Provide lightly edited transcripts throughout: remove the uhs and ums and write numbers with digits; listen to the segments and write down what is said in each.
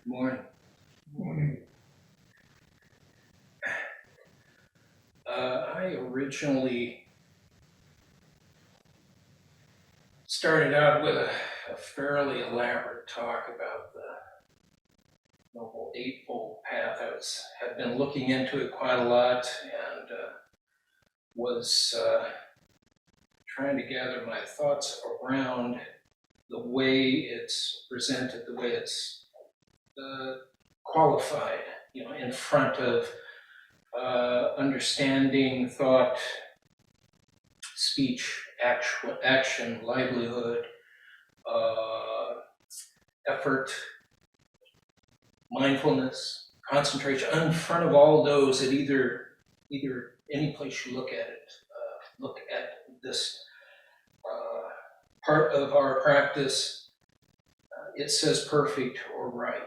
Morning. Morning. I originally started out with a fairly elaborate talk about the Noble Eightfold Path. Had been looking into it quite a lot and was trying to gather my thoughts around the way it's presented, the way it's qualified, in front of understanding, thought, speech, action, livelihood, uh, effort, mindfulness, concentration, in front of all those at either any place you look at it, look at this part of our practice, it says perfect or right.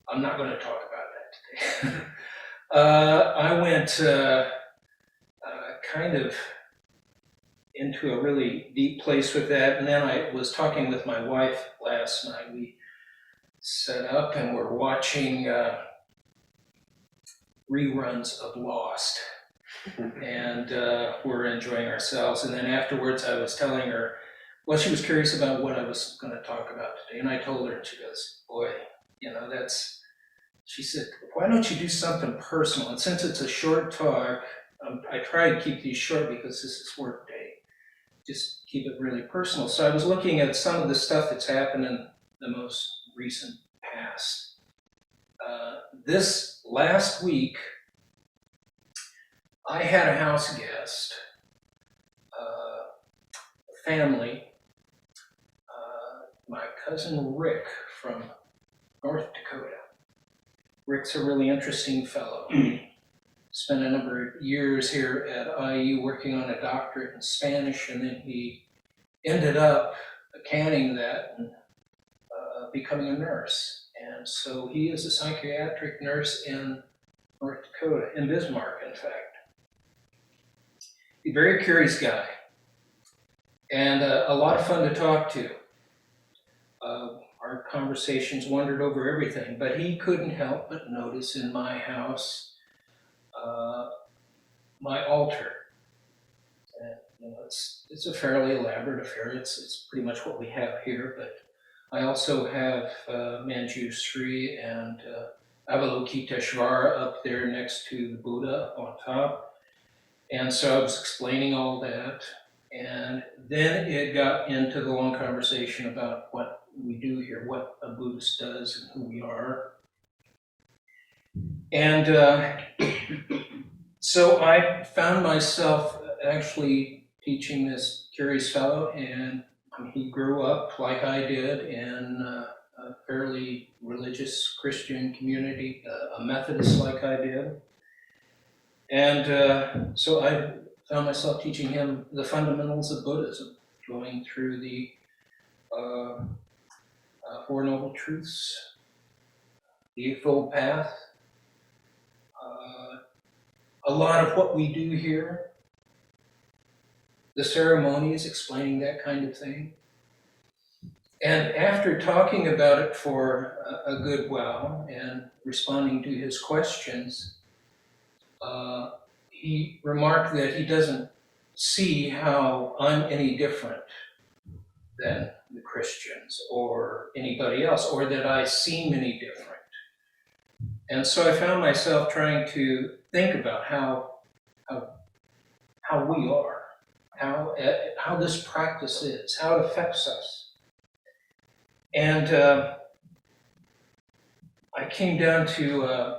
I'm not going to talk about that today. I went kind of into a really deep place with that, and then I was talking with my wife last night. We set up and we're watching reruns of Lost, and we're enjoying ourselves. And then afterwards, I was telling her, well, she was curious about what I was going to talk about today, and I told her, and she goes, "Boy, that's." She said, "Why don't you do something personal?" And since it's a short talk, I try to keep these short because this is work day. Just keep it really personal. So I was looking at some of the stuff that's happened in the most recent past. This last week, I had a house guest, a family, my cousin Rick from North Dakota. Rick's a really interesting fellow. Spent a number of years here at IU working on a doctorate in Spanish, and then he ended up canning that and becoming a nurse. And so he is a psychiatric nurse in North Dakota, in Bismarck, in fact. A very curious guy, and a lot of fun to talk to. Our conversations wandered over everything, but he couldn't help but notice in my house uh, my altar. And, it's a fairly elaborate affair. It's pretty much what we have here, but I also have Manjushri and Avalokiteshvara up there next to the Buddha on top. And so I was explaining all that. And then it got into the long conversation about what we do here, what a Buddhist does, and who we are. And so I found myself actually teaching this curious fellow, and he grew up like I did in a fairly religious Christian community, a Methodist like I did. And so I found myself teaching him the fundamentals of Buddhism, going through the Four Noble Truths, the Eightfold Path. A lot of what we do here, the ceremonies, explaining that kind of thing. And after talking about it for a good while and responding to his questions, he remarked that he doesn't see how I'm any different than the Christians or anybody else, or that I seem any different. And so I found myself trying to think about how we are, how this practice is, how it affects us. And I came down to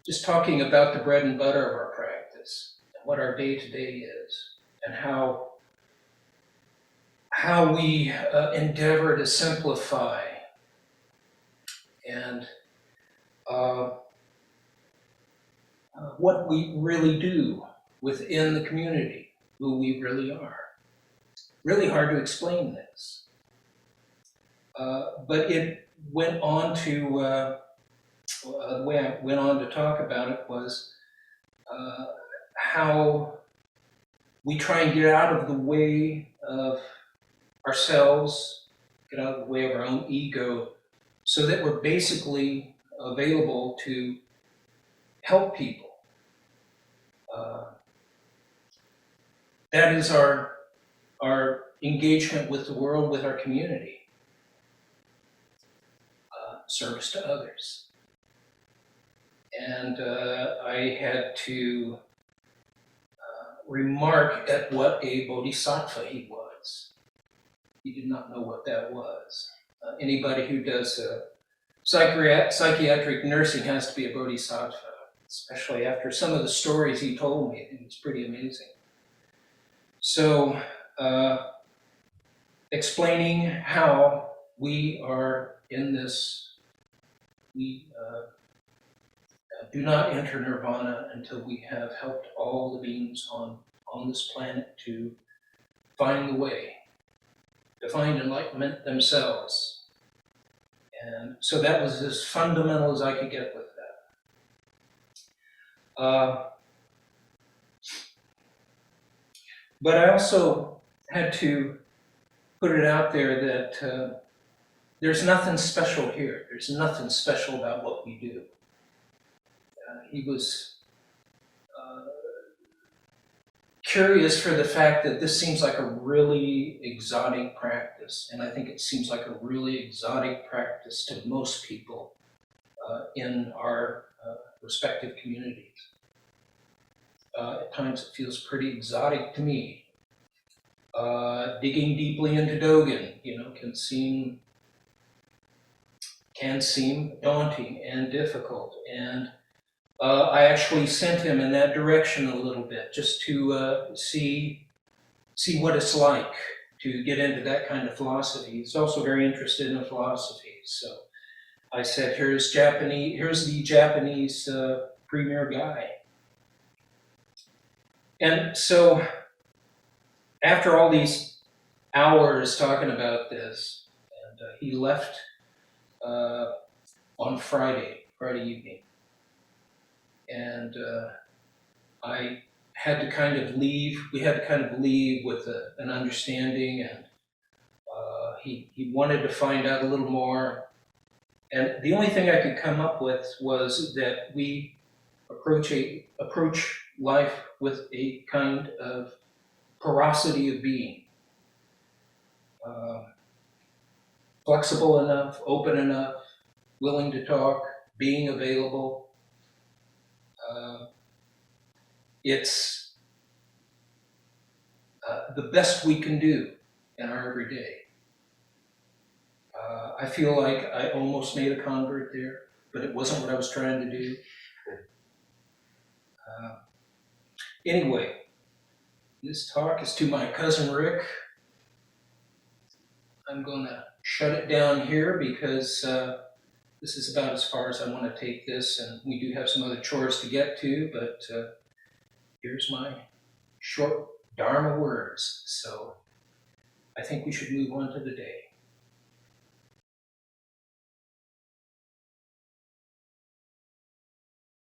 just talking about the bread and butter of our practice, and what our day-to-day is, and how we endeavor to simplify and what we really do within the community, who we really are. Really hard to explain this. But it went on to, the way I went on to talk about it was how we try and get out of the way of ourselves get out of the way of our own ego, so that we're basically available to help people. That is our engagement with the world, with our community, service to others. And I had to remark at what a bodhisattva he was. He did not know what that was. Anybody who does psychiatric nursing has to be a bodhisattva, especially after some of the stories he told me. It was pretty amazing. So, explaining how we are in this, we do not enter nirvana until we have helped all the beings on this planet to find the way, to find enlightenment themselves. And so that was as fundamental as I could get with that. But I also had to put it out there that there's nothing special here. There's nothing special about what we do. He was curious for the fact that this seems like a really exotic practice, and I think it seems like a really exotic practice to most people in our respective communities. At times it feels pretty exotic to me. Digging deeply into Dogen, can seem daunting and difficult, and I actually sent him in that direction a little bit, just to see what it's like to get into that kind of philosophy. He's also very interested in philosophy, so I said, here's the Japanese premier guy. And so after all these hours talking about this, and he left on Friday evening, and I had to kind of leave. We had to kind of leave with an understanding, and he wanted to find out a little more. And the only thing I could come up with was that we approach life with a kind of porosity of being, flexible enough, open enough, willing to talk, being available. It's the best we can do in our everyday. I feel like I almost made a convert there, but it wasn't what I was trying to do. Anyway, this talk is to my cousin Rick. I'm going to shut it down here because this is about as far as I want to take this, and we do have some other chores to get to, but here's my short Dharma words. So I think we should move on to the day.